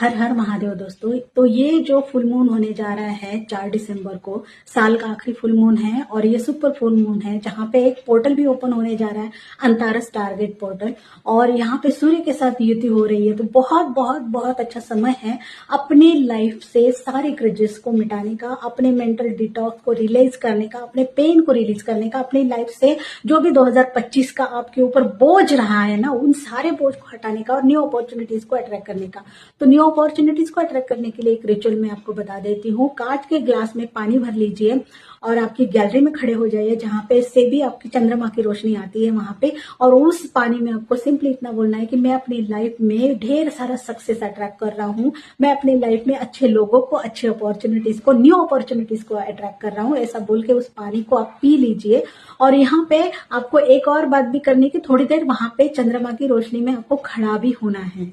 हर हर महादेव दोस्तों। तो ये जो फुल मून होने जा रहा है 4 दिसंबर को, साल का आखिरी फुल मून है और ये सुपर फुल मून है जहाँ पे एक पोर्टल भी ओपन होने जा रहा है, अंतारस टारगेट पोर्टल। और यहाँ पे सूर्य के साथ युति हो रही है, तो बहुत बहुत बहुत अच्छा समय है अपनी लाइफ से सारे ग्रजेस को मिटाने का, अपने मेंटल डिटॉक्स को रिलीज करने का, अपने पेन को रिलीज करने का, अपनी लाइफ से जो भी 2025 का आपके ऊपर बोझ रहा है ना, उन सारे बोझ को हटाने का और न्यू अपॉर्चुनिटीज को अट्रैक्ट करने का। तो न्यू अपॉर्चुनिटीज को अट्रैक्ट करने के लिए एक रिचुअल मैं आपको बता देती हूँ। कांच के ग्लास में पानी भर लीजिए और आपकी गैलरी में खड़े हो जाइए जहां पे से भी आपकी चंद्रमा की रोशनी आती है वहां पे, और उस पानी में आपको सिंपली इतना बोलना है कि मैं अपनी लाइफ में ढेर सारा सक्सेस अट्रैक्ट कर रहा हूँ, मैं अपनी लाइफ में अच्छे लोगों को, अच्छे अपॉर्चुनिटीज को, न्यू अपॉर्चुनिटीज को अट्रैक्ट कर रहा हूँ। ऐसा बोल के उस पानी को आप पी लीजिए। और यहाँ पे आपको एक और बात भी करनी है कि थोड़ी देर वहां पे चंद्रमा की रोशनी में आपको खड़ा भी होना है।